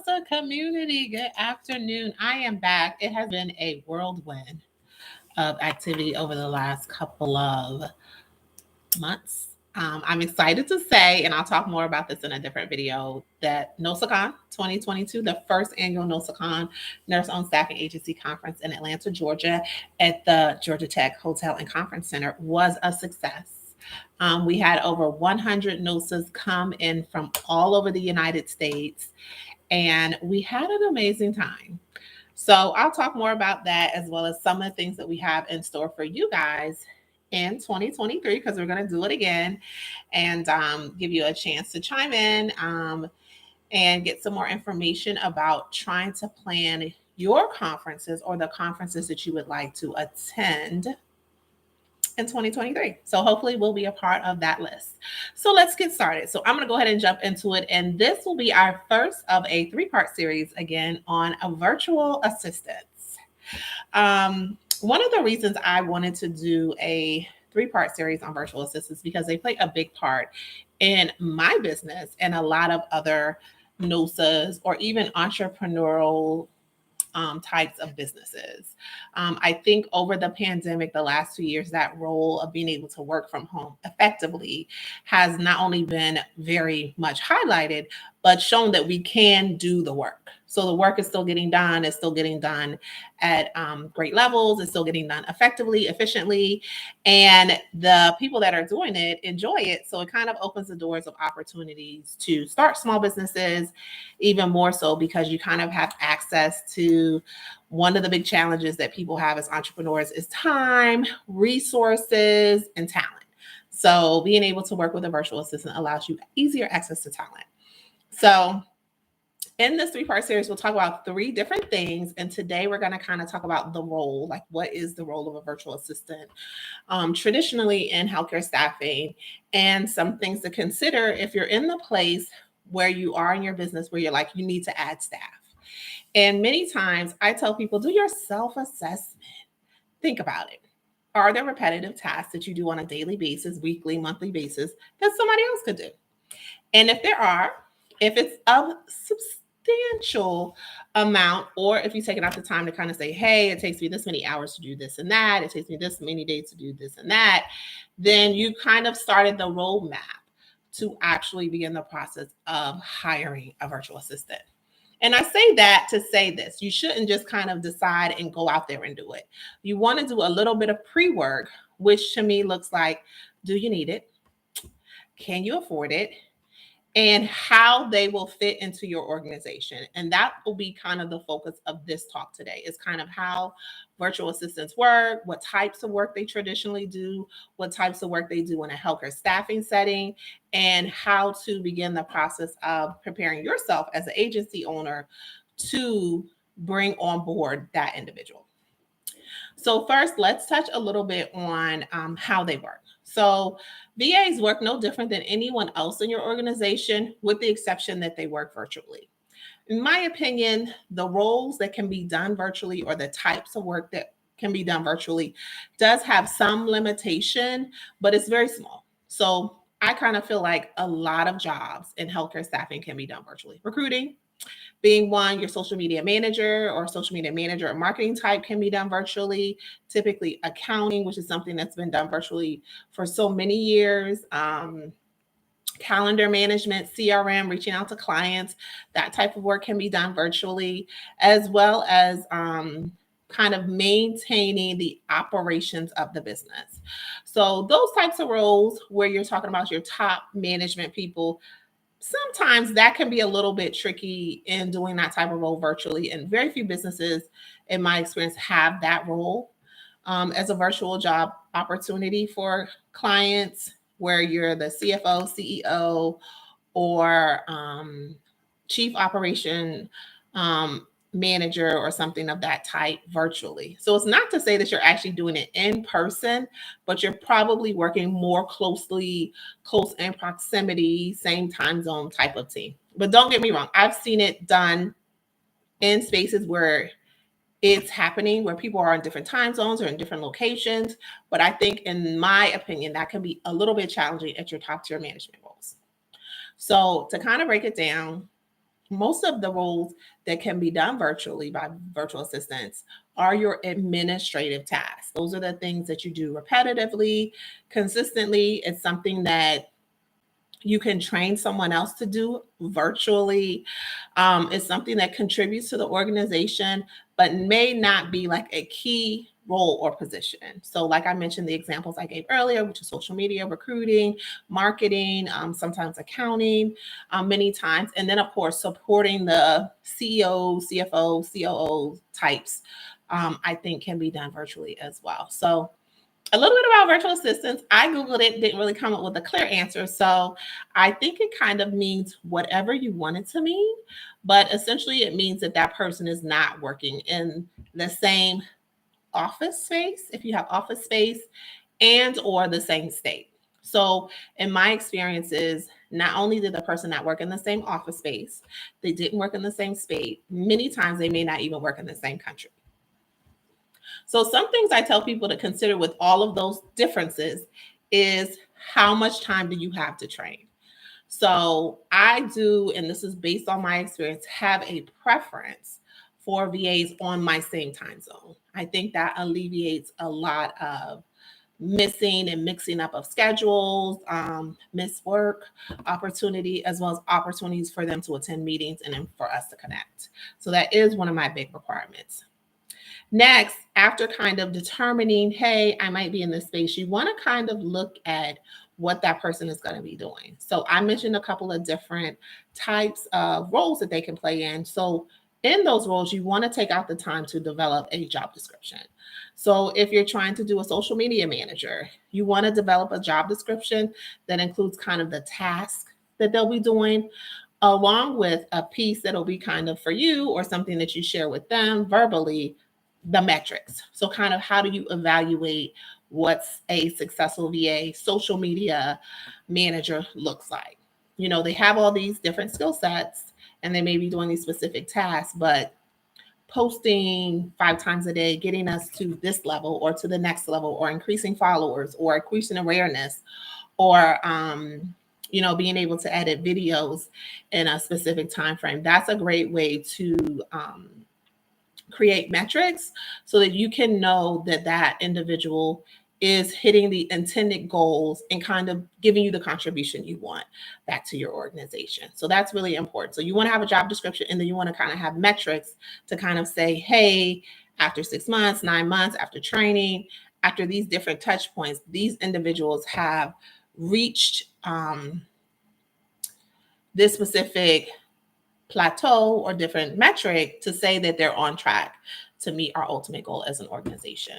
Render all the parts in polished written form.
NOSA community, good afternoon. I am back. It has been a whirlwind of activity over the last couple of months. I'm excited to say, and I'll talk more about this in a different video, that NOSACON 2022, the first annual NOSACON Nurse Owned Staffing Agency Conference in Atlanta, Georgia, at the Georgia Tech Hotel and Conference Center, was a success. We had over 100 NOSAs come in from all over the United States, and we had an amazing time. So I'll talk more about that as well as some of the things that we have in store for you guys in 2023 because we're going to do it again and give you a chance to chime in and get some more information about trying to plan your conferences or the conferences that you would like to attend in 2023. So hopefully we'll be a part of that list. So let's get started. So I'm going to go ahead and jump into it. And this will be our first of a 3-part series again on a virtual assistants. One of the reasons I wanted to do a 3-part series on virtual assistants because they play a big part in my business and a lot of other NOSAs or even entrepreneurial types of businesses. I think over the pandemic, the last 2 years, that role of being able to work from home effectively has not only been very much highlighted, but shown that we can do the work. So the work is still getting done. It's still getting done at great levels. It's still getting done effectively, efficiently. And the people that are doing it enjoy it. So it kind of opens the doors of opportunities to start small businesses, even more so because you kind of have access to one of the big challenges that people have as entrepreneurs is time, resources, and talent. So being able to work with a virtual assistant allows you easier access to talent. So in this 3-part series, we'll talk about 3 different things. And today we're going to kind of talk about the role, like what is the role of a virtual assistant traditionally in healthcare staffing, and some things to consider if you're in the place where you are in your business where you're like, you need to add staff. And many times I tell people, do your self-assessment. Think about it. Are there repetitive tasks that you do on a daily basis, weekly, monthly basis that somebody else could do? And if there are, if it's of substantial amount, or if you take out the time to kind of say, hey, it takes me this many hours to do this and that, it takes me this many days to do this and that, then you kind of started the roadmap to actually begin the process of hiring a virtual assistant. And I say that to say this, you shouldn't just kind of decide and go out there and do it. You want to do a little bit of pre-work, which to me looks like, do you need it? Can you afford it? And how they will fit into your organization. And that will be kind of the focus of this talk today, is kind of how virtual assistants work, what types of work they traditionally do, what types of work they do in a healthcare staffing setting, and how to begin the process of preparing yourself as an agency owner to bring on board that individual. So first, let's touch a little bit on how they work. So VAs work no different than anyone else in your organization, with the exception that they work virtually. In my opinion, the roles that can be done virtually or the types of work that can be done virtually does have some limitation, but it's very small. So I kind of feel like a lot of jobs in healthcare staffing can be done virtually. Recruiting, being one, your social media manager or marketing type can be done virtually. Typically accounting, which is something that's been done virtually for so many years. Calendar management, CRM, reaching out to clients, that type of work can be done virtually, as well as kind of maintaining the operations of the business. So those types of roles where you're talking about your top management people, sometimes that can be a little bit tricky in doing that type of role virtually. And very few businesses, in my experience, have that role as a virtual job opportunity for clients, where you're the CFO, CEO, or chief operation manager or something of that type virtually. So it's not to say that you're actually doing it in person, but you're probably working more close in proximity, same time zone type of team. But don't get me wrong, I've seen it done in spaces where it's happening, where people are in different time zones or in different locations. But I think, in my opinion, that can be a little bit challenging at your top tier management roles. So to kind of break it down, most of the roles that can be done virtually by virtual assistants are your administrative tasks. Those are the things that you do repetitively, consistently. It's something that you can train someone else to do virtually. It's something that contributes to the organization, but may not be like a key role or position. So, like I mentioned, the examples I gave earlier, which is social media, recruiting, marketing, sometimes accounting, many times. And then, of course, supporting the CEO, CFO, COO types, I think can be done virtually as well. So, a little bit about virtual assistants. I Googled it, didn't really come up with a clear answer. So I think it kind of means whatever you want it to mean. But essentially, it means that that person is not working in the same office space, if you have office space, and or the same state. So in my experiences, not only did the person not work in the same office space, they didn't work in the same state. Many times they may not even work in the same country. So some things I tell people to consider with all of those differences is how much time do you have to train? So I do, and this is based on my experience, have a preference for VAs on my same time zone. I think that alleviates a lot of missing and mixing up of schedules, missed work opportunity, as well as opportunities for them to attend meetings and then for us to connect. So that is one of my big requirements. Next, after kind of determining, hey, I might be in this space, you want to kind of look at what that person is going to be doing. So I mentioned a couple of different types of roles that they can play in. So in those roles, you want to take out the time to develop a job description. So if you're trying to do a social media manager, you want to develop a job description that includes kind of the task that they'll be doing, along with a piece that'll be kind of for you or something that you share with them verbally, the metrics. So, kind of how do you evaluate what's a successful VA social media manager looks like? You know, they have all these different skill sets and they may be doing these specific tasks, but posting 5 times a day, getting us to this level or to the next level, or increasing followers or increasing awareness, or being able to edit videos in a specific time frame. That's a great way to create metrics so that you can know that that individual is hitting the intended goals and kind of giving you the contribution you want back to your organization. So that's really important. So you want to have a job description, and then you want to kind of have metrics to kind of say, hey, after 6 months, 9 months, after training, after these different touch points, these individuals have reached this specific plateau or different metric to say that they're on track to meet our ultimate goal as an organization.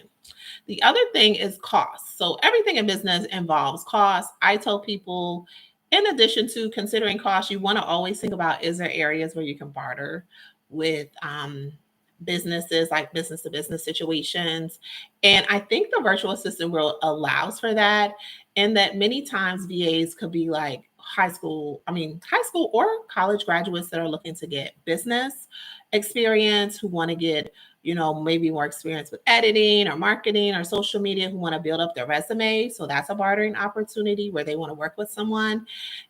The other thing is cost. So everything in business involves cost. I tell people, in addition to considering cost, you want to always think about, is there areas where you can barter with businesses, like business to business situations. And I think the virtual assistant world allows for that, in that many times VAs could be like high school or college graduates that are looking to get business experience, who want to get, maybe more experience with editing or marketing or social media, who want to build up their resume. So that's a bartering opportunity where they want to work with someone.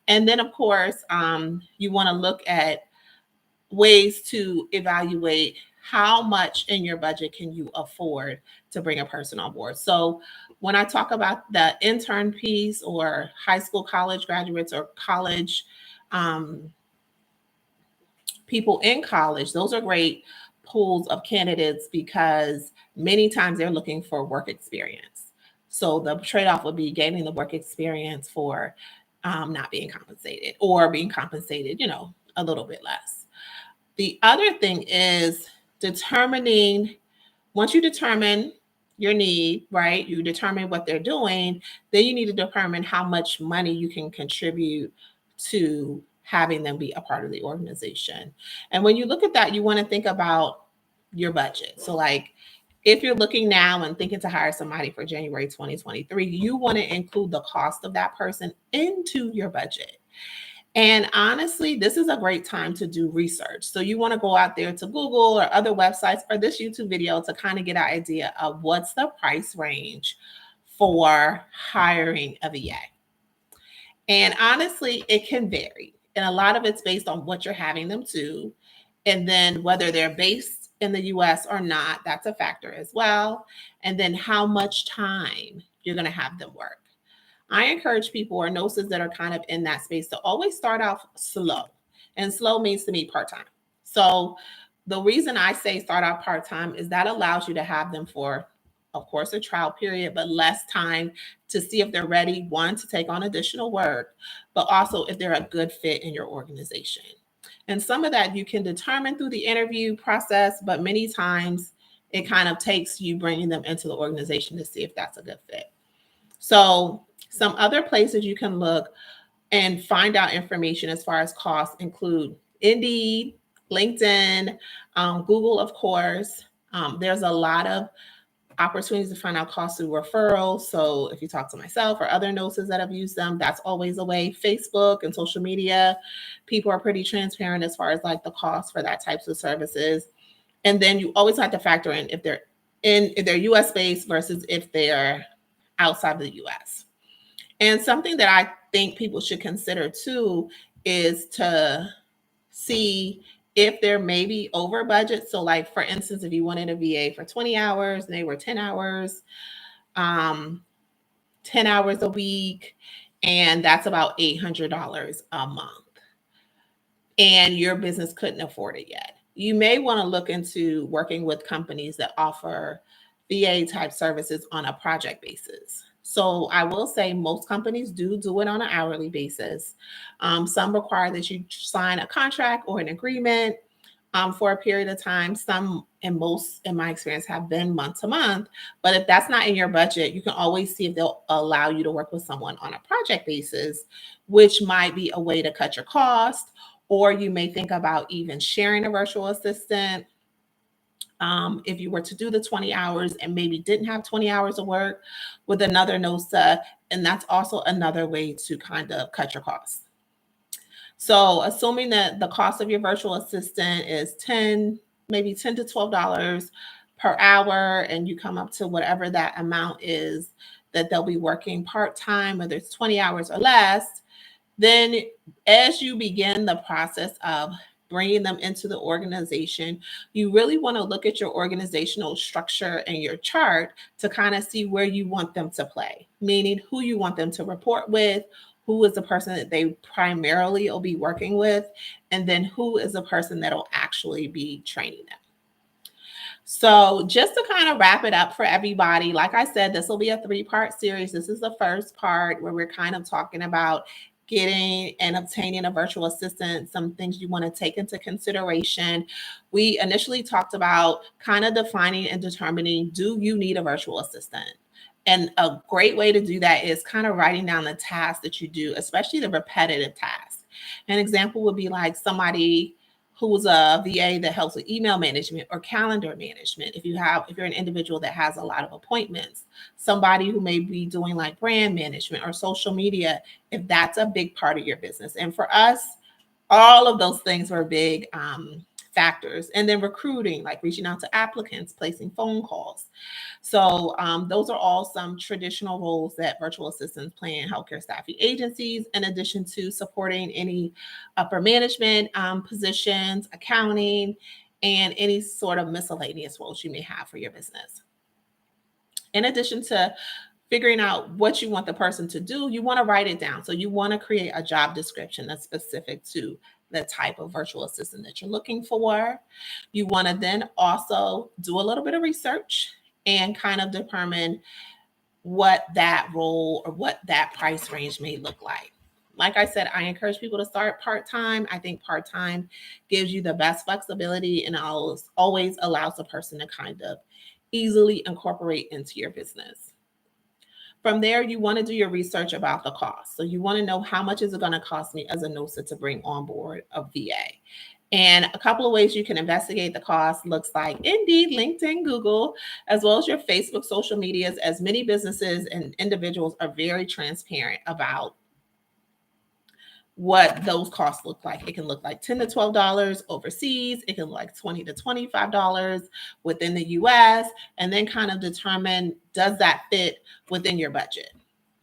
And then, of course, you want to look at ways to evaluate how much in your budget can you afford to bring a person on board. So when I talk about the intern piece, or high school, college graduates, or college people in college, those are great pools of candidates because many times they're looking for work experience. So the trade-off would be gaining the work experience for not being compensated, or being compensated, a little bit less. The other thing is determining, once you determine your need, right? You determine what they're doing, then you need to determine how much money you can contribute to having them be a part of the organization. And when you look at that, you want to think about your budget. So, like, if you're looking now and thinking to hire somebody for January 2023, you want to include the cost of that person into your budget. And honestly, this is a great time to do research. So you want to go out there to Google or other websites or this YouTube video to kind of get an idea of what's the price range for hiring a VA. And honestly, it can vary. And a lot of it's based on what you're having them to, and then whether they're based in the US or not, that's a factor as well. And then how much time you're going to have them work. I encourage people or nurses that are kind of in that space to always start off slow. And slow means to me part time. So the reason I say start out part time is that allows you to have them for, of course, a trial period, but less time to see if they're ready, one, to take on additional work, but also if they're a good fit in your organization. And some of that you can determine through the interview process, but many times it kind of takes you bringing them into the organization to see if that's a good fit. So, some other places you can look and find out information as far as costs include Indeed, LinkedIn, Google, of course. There's a lot of opportunities to find out costs through referrals. So if you talk to myself or other nurses that have used them, that's always a way. Facebook and social media, people are pretty transparent as far as like the cost for that types of services. And then you always have to factor in if they're US based versus if they're outside of the US. And something that I think people should consider too is to see if they're maybe over budget. So, like for instance, if you wanted a VA for 20 hours and they were 10 hours, 10 hours a week, and that's about $800 a month, and your business couldn't afford it yet, you may want to look into working with companies that offer VA type services on a project basis. So I will say most companies do it on an hourly basis. Some require that you sign a contract or an agreement for a period of time. Some, and most in my experience, have been month to month. But if that's not in your budget, you can always see if they'll allow you to work with someone on a project basis, which might be a way to cut your cost. Or you may think about even sharing a virtual assistant. If you were to do the 20 hours and maybe didn't have 20 hours of work with another NOSA, and that's also another way to kind of cut your costs. So assuming that the cost of your virtual assistant is maybe $10 to $12 per hour, and you come up to whatever that amount is that they'll be working part-time, whether it's 20 hours or less, then as you begin the process of bringing them into the organization, you really want to look at your organizational structure and your chart to kind of see where you want them to play, meaning who you want them to report with, who is the person that they primarily will be working with, and then who is the person that will actually be training them. So just to kind of wrap it up for everybody, like I said, this will be a 3-part series. This is the first part where we're kind of talking about getting and obtaining a virtual assistant, some things you want to take into consideration. We initially talked about kind of defining and determining, do you need a virtual assistant? And a great way to do that is kind of writing down the tasks that you do, especially the repetitive tasks. An example would be like somebody who's a VA that helps with email management or calendar management. If you're an individual that has a lot of appointments, somebody who may be doing like brand management or social media, if that's a big part of your business. And for us, all of those things were big factors. And then recruiting, like reaching out to applicants, placing phone calls. So those are all some traditional roles that virtual assistants play in healthcare staffing agencies, in addition to supporting any upper management positions, accounting, and any sort of miscellaneous roles you may have for your business. In addition to figuring out what you want the person to do, you want to write it down. So you want to create a job description that's specific to the type of virtual assistant that you're looking for. You want to then also do a little bit of research and kind of determine what that role or what that price range may look like. Like I said, I encourage people to start part-time. I think part-time gives you the best flexibility and always allows the person to kind of easily incorporate into your business. From there, you want to do your research about the cost. So you want to know, how much is it going to cost me as a NOSA to bring on board a VA? And a couple of ways you can investigate the cost looks like Indeed, LinkedIn, Google, as well as your Facebook, social medias, as many businesses and individuals are very transparent about what those costs look like. It can look like $10 to $12 overseas. It can look like $20 to $25 within the US, and then kind of determine, does that fit within your budget?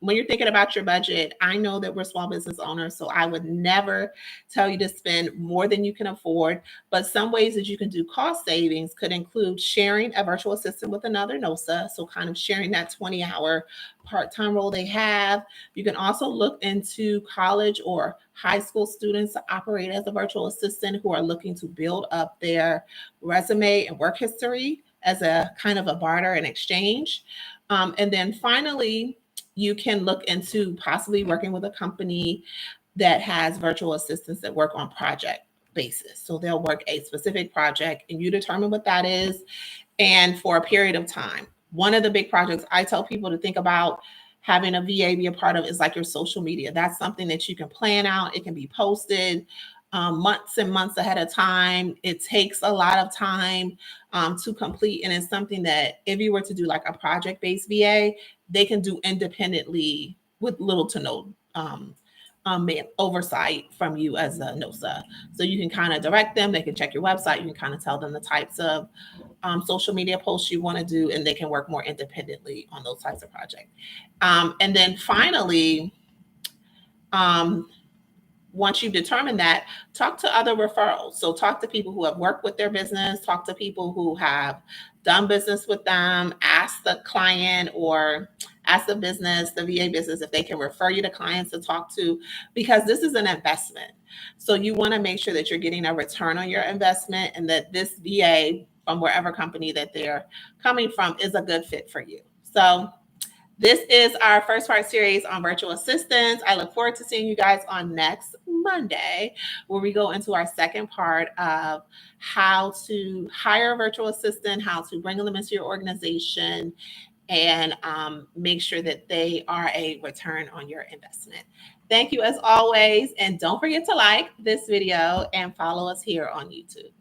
when you're thinking about your budget, I know that we're small business owners, so I would never tell you to spend more than you can afford. But some ways that you can do cost savings could include sharing a virtual assistant with another NOSA. So kind of sharing that 20-hour part-time role they have. You can also look into college or high school students to operate as a virtual assistant who are looking to build up their resume and work history as a kind of a barter and exchange. And then finally, you can look into possibly working with a company that has virtual assistants that work on project basis. So they'll work a specific project and you determine what that is and for a period of time. One of the big projects I tell people to think about having a VA be a part of is like your social media. That's something that you can plan out. It can be posted months and months ahead of time. It takes a lot of time to complete. And it's something that if you were to do like a project-based VA, they can do independently with little to no oversight from you as a NOSA. So you can kind of direct them. They can check your website. You can kind of tell them the types of social media posts you want to do, and they can work more independently on those types of projects. And then finally, once you've determined that, talk to other referrals. So talk to people who have worked with their business, talk to people who have done business with them, ask the client or ask the business, the VA business, if they can refer you to clients to talk to, because this is an investment. So you want to make sure that you're getting a return on your investment and that this VA from wherever company that they're coming from is a good fit for you. So this is our first part series on virtual assistants. I look forward to seeing you guys on next Monday, where we go into our second part of how to hire a virtual assistant, how to bring them into your organization, and make sure that they are a return on your investment. Thank you as always. And don't forget to like this video and follow us here on YouTube.